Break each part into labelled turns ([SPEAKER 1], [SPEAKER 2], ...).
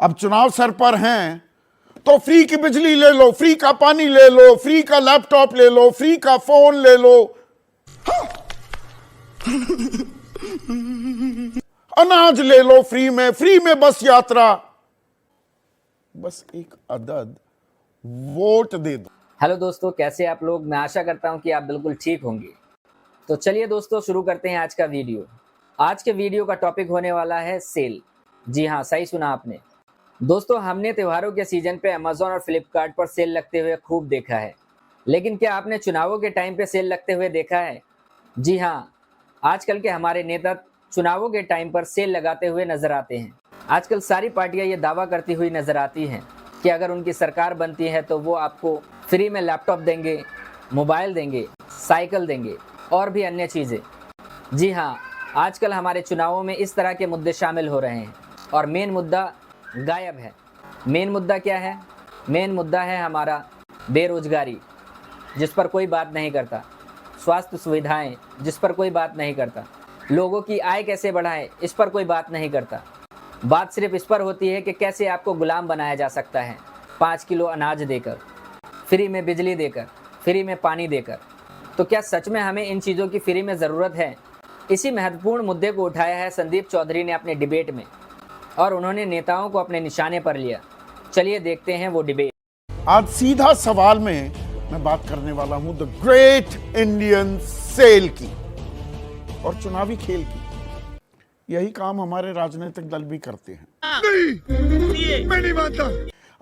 [SPEAKER 1] अब चुनाव सर पर हैं तो फ्री की बिजली ले लो, फ्री का पानी ले लो, फ्री का लैपटॉप ले लो, फ्री का फोन ले लो, अनाज ले लो फ्री में बस यात्रा, बस एक अदद वोट दे दो।
[SPEAKER 2] हेलो दोस्तों, कैसे आप लोग। मैं आशा करता हूं कि आप बिल्कुल ठीक होंगे। तो चलिए दोस्तों, शुरू करते हैं आज का वीडियो। आज के वीडियो का टॉपिक होने वाला है सेल। जी हाँ, सही सुना आपने दोस्तों। हमने त्योहारों के सीजन पे अमेजोन और फ्लिपकार्ट पर सेल लगते हुए खूब देखा है, लेकिन क्या आपने चुनावों के टाइम पे सेल लगते हुए देखा है? जी हाँ, आजकल के हमारे नेता चुनावों के टाइम पर सेल लगाते हुए नजर आते हैं। आजकल सारी पार्टियां ये दावा करती हुई नजर आती हैं कि अगर उनकी सरकार बनती है तो वो आपको फ्री में लैपटॉप देंगे, मोबाइल देंगे, साइकिल देंगे और भी अन्य चीज़ें। जी हाँ, आजकल हमारे चुनावों में इस तरह के मुद्दे शामिल हो रहे हैं और मेन मुद्दा गायब है। मेन मुद्दा क्या है? मेन मुद्दा है हमारा बेरोजगारी, जिस पर कोई बात नहीं करता। स्वास्थ्य सुविधाएं, जिस पर कोई बात नहीं करता। लोगों की आय कैसे बढ़ाएं, इस पर कोई बात नहीं करता। बात सिर्फ इस पर होती है कि कैसे आपको गुलाम बनाया जा सकता है, 5 किलो अनाज देकर, फ्री में बिजली देकर, फ्री में पानी देकर। तो क्या सच में हमें इन चीज़ों की फ्री में ज़रूरत है? इसी महत्वपूर्ण मुद्दे को उठाया है संदीप चौधरी ने अपने डिबेट में और उन्होंने नेताओं को अपने निशाने पर लिया। चलिए देखते हैं वो डिबेट।
[SPEAKER 1] आज सीधा सवाल में मैं बात करने वाला हूं द ग्रेट इंडियन सेल की और चुनावी खेल की। यही काम हमारे राजनीतिक दल भी करते हैं। नहीं, मैं नहीं मानता।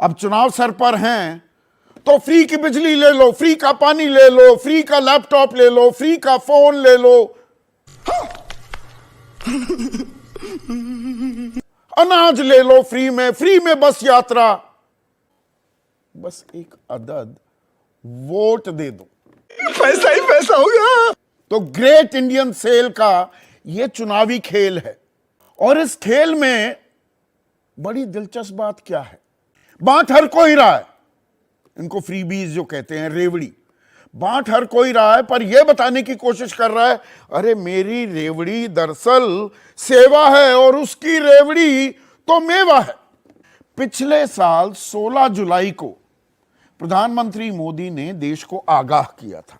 [SPEAKER 1] अब चुनाव सर पर हैं तो फ्री की बिजली ले लो, फ्री का पानी ले लो, फ्री का लैपटॉप ले लो, फ्री का फोन ले लो, अनाज ले लो फ्री में बस यात्रा, बस एक अदद वोट दे दो, पैसा ही पैसा हो गया। तो ग्रेट इंडियन सेल का यह चुनावी खेल है और इस खेल में बड़ी दिलचस्प बात क्या है? बांट हर कोई रहा है, इनको फ्रीबीज जो कहते हैं, रेवड़ी बांट हर कोई रहा है, पर यह बताने की कोशिश कर रहा है अरे मेरी रेवड़ी दरअसल सेवा है और उसकी रेवड़ी तो मेवा है। पिछले साल 16 जुलाई को प्रधानमंत्री मोदी ने देश को आगाह किया था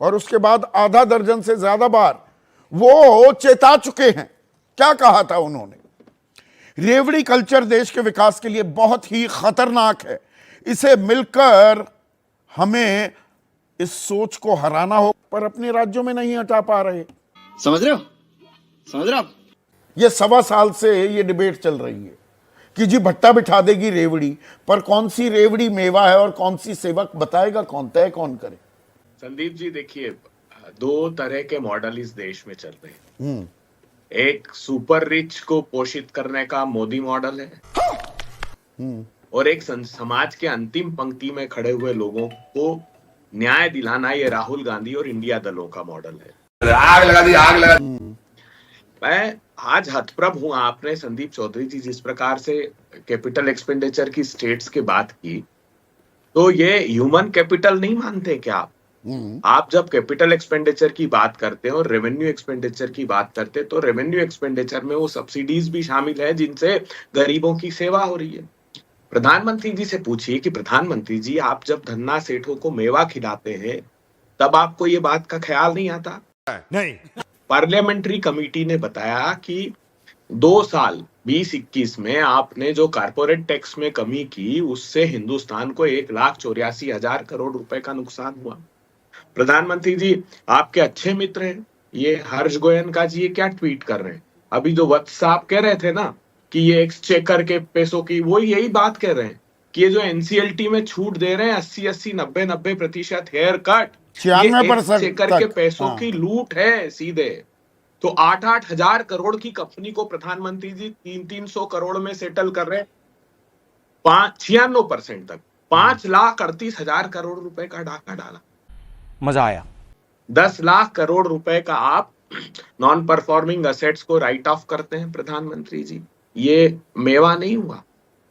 [SPEAKER 1] और उसके बाद आधा दर्जन से ज्यादा बार वो चेता चुके हैं। क्या कहा था उन्होंने? रेवड़ी कल्चर देश के विकास के लिए बहुत ही खतरनाक है, इसे मिलकर हमें इस सोच को हराना हो, पर अपने राज्यों में नहीं हटा पा रहे।
[SPEAKER 3] समझ रहे हो?
[SPEAKER 1] ये 1.25 साल से ये डिबेट चल रही है कि जी भट्टा बिठा देगी रेवड़ी, पर कौन सी रेवड़ी मेवा है और कौन सी सेवक बताएगा कौन, तय कौन करे?
[SPEAKER 4] संदीप जी देखिए, 2 तरह के मॉडल इस देश में चल रहे हैं। एक सुपर रिच को पोषित करने का मोदी मॉडल है और एक समाज के अंतिम पंक्ति में खड़े हुए लोगों को न्याय दिलाना ये राहुल गांधी और इंडिया दलों का मॉडल है।
[SPEAKER 3] आग लगा दी।
[SPEAKER 4] मैं आज हतप्रभ हूं, आपने संदीप चौधरी जी जिस प्रकार से कैपिटल एक्सपेंडिचर की स्टेट्स की बात की, तो ये ह्यूमन कैपिटल नहीं मानते क्या आप? आप जब कैपिटल एक्सपेंडिचर की बात करते हैं और रेवेन्यू एक्सपेंडिचर की बात करते हैं, तो रेवेन्यू एक्सपेंडिचर में वो सब्सिडीज भी शामिल है जिनसे गरीबों की सेवा हो रही है। प्रधानमंत्री जी से पूछिए कि प्रधानमंत्री जी, आप जब धन्ना सेठों को मेवा खिलाते हैं तब आपको ये बात का ख्याल नहीं आता?
[SPEAKER 1] नहीं।
[SPEAKER 4] पार्लियामेंट्री कमेटी ने बताया कि 2 साल 2021 में आपने जो कारपोरेट टैक्स में कमी की, उससे हिंदुस्तान को 1,84,000 करोड़ रुपए का नुकसान हुआ। प्रधानमंत्री जी आपके अच्छे मित्र हैं, ये हर्ष गोयनका जी ये क्या ट्वीट कर रहे हैं? अभी जो वत्स साहब कह रहे थे ना कि ये एक्सचेकर के पैसों की, वो यही बात कह रहे हैं कि ये जो एनसीएलटी में छूट दे रहे हैं 80-80, 90-90% हेयर कट,
[SPEAKER 1] 96%
[SPEAKER 4] एक्सचेकर के पैसों की लूट है सीधे। तो 8-8 हजार करोड़ की कंपनी को प्रधानमंत्री जी 300 करोड़ में सेटल कर रहे हैं, 96% तक 5,38,000 करोड़ रुपए का डाका डाला।
[SPEAKER 5] मजा आया।
[SPEAKER 4] 10 लाख करोड़ रुपए का आप नॉन परफॉर्मिंग असेट्स को राइट ऑफ करते हैं प्रधानमंत्री जी। ये मेवा नहीं हुआ।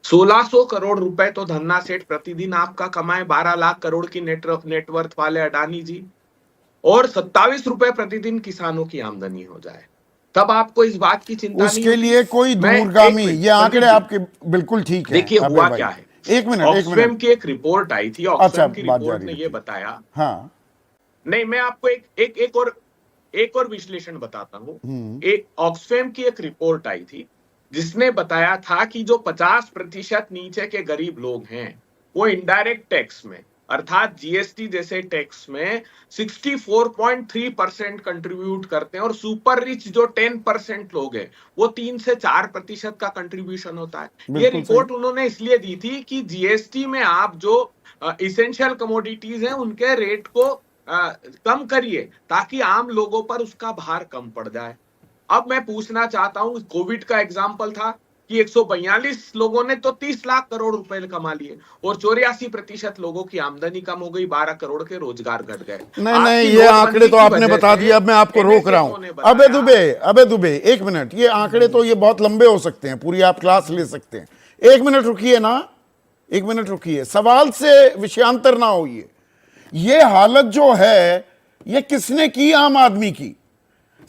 [SPEAKER 4] 1600 करोड़ रुपए तो धन्ना सेठ प्रतिदिन आपका कमाए, 12 लाख करोड़ की नेटवर्थ वाले अडानी जी, और 27 रुपए प्रतिदिन किसानों की आमदनी हो जाए। तब आपको इस बात की चिंता नहीं
[SPEAKER 1] उसके
[SPEAKER 4] होती।
[SPEAKER 1] लिए कोई
[SPEAKER 4] मैं एक
[SPEAKER 1] दूरगामी,
[SPEAKER 4] मिनट,
[SPEAKER 1] ये आंकड़े
[SPEAKER 4] संदीप जी,
[SPEAKER 1] आपके बिल्कुल ठीक है।
[SPEAKER 4] देखिए
[SPEAKER 1] अबे
[SPEAKER 4] हुआ
[SPEAKER 1] भाई,
[SPEAKER 4] क्या है,
[SPEAKER 1] एक मिनट
[SPEAKER 4] ऑक्सफैम की एक रिपोर्ट आई थी,
[SPEAKER 1] अच्छा,
[SPEAKER 4] ऑक्सफैम की
[SPEAKER 1] बात
[SPEAKER 4] रिपोर्ट
[SPEAKER 1] जारी
[SPEAKER 4] ने ये
[SPEAKER 1] रखिए।
[SPEAKER 4] बताया,
[SPEAKER 1] हाँ,
[SPEAKER 4] नहीं मैं आपको एक और विश्लेषण बताता हूं। एक ऑक्सफैम की एक रिपोर्ट आई थी जिसने बताया था कि जो 50% नीचे के गरीब लोग हैं वो इनडायरेक्ट टैक्स में अर्थात जीएसटी जैसे टैक्स में 64.3% कंट्रीब्यूट करते हैं और सुपर रिच जो 10% लोग हैं वो 3 से 4% का कंट्रीब्यूशन होता है। ये
[SPEAKER 1] बिल्कुल
[SPEAKER 4] रिपोर्ट
[SPEAKER 1] सही।
[SPEAKER 4] उन्होंने इसलिए दी थी कि जीएसटी में आप जो इसेंशियल कमोडिटीज हैं उनके रेट को कम करिए ताकि आम लोगों पर उसका भार कम पड़ जाए। अब मैं पूछना चाहता हूं, कोविड का एग्जाम्पल था कि 142 लोगों ने तो 30 लाख करोड़ रुपए कमा लिए और 84% लोगों की आमदनी कम हो गई, 12 करोड़ के रोजगार घट गए।
[SPEAKER 1] नहीं नहीं,
[SPEAKER 4] आपकी
[SPEAKER 1] ये आंकड़े
[SPEAKER 4] नोटबंदी
[SPEAKER 1] तो
[SPEAKER 4] की
[SPEAKER 1] आपने
[SPEAKER 4] वजह
[SPEAKER 1] बता
[SPEAKER 4] से
[SPEAKER 1] दिया, अब मैं आपको रोक रहा
[SPEAKER 4] NSSO
[SPEAKER 1] हूं।
[SPEAKER 4] ने
[SPEAKER 1] अबे दुबे, एक मिनट, ये आंकड़े तो ये बहुत लंबे हो सकते हैं, पूरी आप क्लास ले सकते हैं। एक मिनट रुकिए ना, एक मिनट रुकिए, सवाल से विषयांतर ना होइए। ये हालत जो है ये किसने की? आम आदमी की।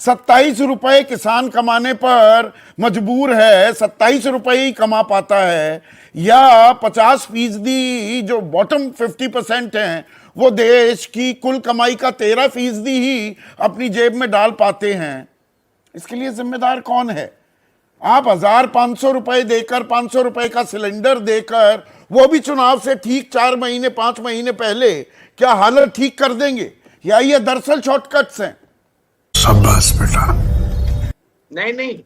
[SPEAKER 1] 27 रुपए किसान कमाने पर मजबूर है, 27 रुपए ही कमा पाता है, या 50% जो बॉटम 50% हैं वो देश की कुल कमाई का 13% ही अपनी जेब में डाल पाते हैं। इसके लिए जिम्मेदार कौन है? आप 1500 रुपए देकर, 500 रुपए का सिलेंडर देकर, वो भी चुनाव से ठीक 4 महीने 5 महीने पहले, क्या हालत ठीक कर देंगे? या ये दरअसल शॉर्टकट्स हैं?
[SPEAKER 5] शाबाश बेटा।
[SPEAKER 4] नहीं,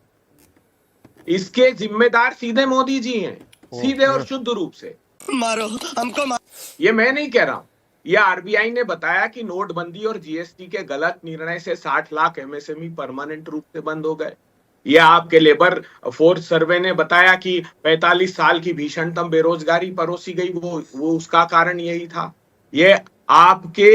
[SPEAKER 4] इसके जिम्मेदार सीधे मोदी जी हैं, सीधे और शुद्ध रूप से।
[SPEAKER 5] मारो हमको
[SPEAKER 4] ये मैं नहीं कह रहा हूं, ये आरबीआई ने बताया कि नोटबंदी और जीएसटी के गलत निर्णय से 60 लाख एमएसएमई परमानेंट रूप से बंद हो गए। ये आपके लेबर फोर्स सर्वे ने बताया कि 45 साल की भीषणतम बेरोजगारी परोसी गई, वो उसका कारण यही था। ये आपके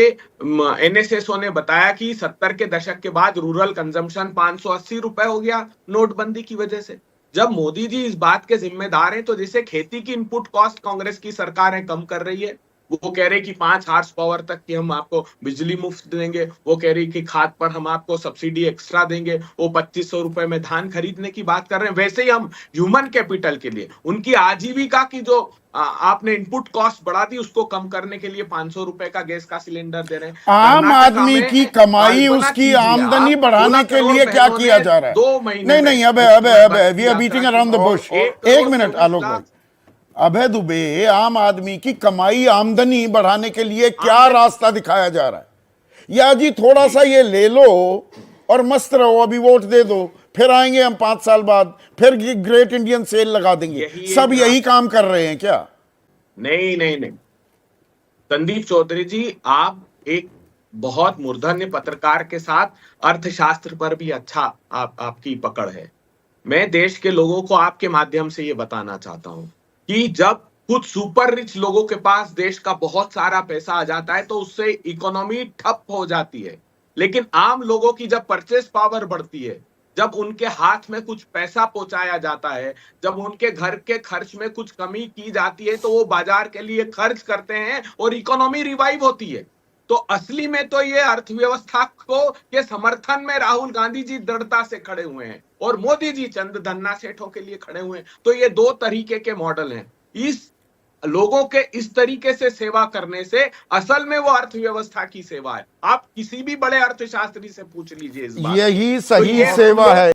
[SPEAKER 4] एनएसएसओ ने बताया कि 70 के दशक के बाद रूरल कंजम्पशन 580 रुपए हो गया नोटबंदी की वजह से। जब मोदी जी इस बात के जिम्मेदार हैं तो जैसे खेती की इनपुट कॉस्ट कांग्रेस की सरकार है कम कर रही है, वो कह रहे कि 5 हार्स पावर तक की हम आपको बिजली मुफ्त देंगे, वो कह रही कि खाद पर हम आपको सब्सिडी एक्स्ट्रा देंगे, वो 2500 रुपए में धान खरीदने की बात कर रहे हैं। वैसे ही हम ह्यूमन कैपिटल के लिए उनकी आजीविका की जो आपने इनपुट कॉस्ट बढ़ा दी उसको कम करने के लिए 500 रुपए का गैस का सिलेंडर दे रहे हैं।
[SPEAKER 1] आम
[SPEAKER 4] कर्नाटका
[SPEAKER 1] आदमी
[SPEAKER 4] में
[SPEAKER 1] की कमाई,
[SPEAKER 4] कल्पना
[SPEAKER 1] उसकी
[SPEAKER 4] कीजिए
[SPEAKER 1] आमदनी
[SPEAKER 4] आप,
[SPEAKER 1] बढ़ाने
[SPEAKER 4] 16
[SPEAKER 1] के लिए
[SPEAKER 4] करोड़
[SPEAKER 1] क्या
[SPEAKER 4] बहनों
[SPEAKER 1] किया
[SPEAKER 4] ने
[SPEAKER 1] जा रहा है?
[SPEAKER 4] 2 महीने
[SPEAKER 1] नहीं, अबे we are beating around the bush. एक मिनट आलोक भाई, अभय दुबे, आम आदमी की कमाई आमदनी बढ़ाने के लिए क्या रास्ता दिखाया जा रहा है? या जी थोड़ा सा ये ले लो और मस्त रहो, अभी वोट दे दो, फिर आएंगे हम 5 साल बाद, फिर ग्रेट इंडियन सेल लगा देंगे। सब यही काम कर रहे हैं क्या?
[SPEAKER 4] नहीं, संदीप चौधरी जी, आप एक बहुत मूर्धन्य पत्रकार के साथ अर्थशास्त्र पर भी अच्छा आपकी पकड़ है। मैं देश के लोगों को आपके माध्यम से ये बताना चाहता हूं कि जब कुछ सुपर रिच लोगों के पास देश का बहुत सारा पैसा आ जाता है तो उससे इकोनॉमी ठप हो जाती है, लेकिन आम लोगों की जब परचेस पावर बढ़ती है, जब उनके हाथ में कुछ पैसा पहुंचाया जाता है, जब उनके घर के खर्च में कुछ कमी की जाती है तो वो बाजार के लिए खर्च करते हैं और इकोनॉमी रिवाइव होती है। तो असली में तो ये अर्थव्यवस्था को के समर्थन में राहुल गांधी जी दृढ़ता से खड़े हुए हैं और मोदी जी चंद धन्ना सेठों के लिए खड़े हुए हैं। तो ये 2 तरीके के मॉडल हैं। इस लोगों के इस तरीके से सेवा करने से असल में वो अर्थव्यवस्था की सेवा है। आप किसी भी बड़े अर्थशास्त्री से पूछ लीजिए इस बात।
[SPEAKER 1] यही
[SPEAKER 4] तो
[SPEAKER 1] सही
[SPEAKER 4] ये
[SPEAKER 1] सेवा है।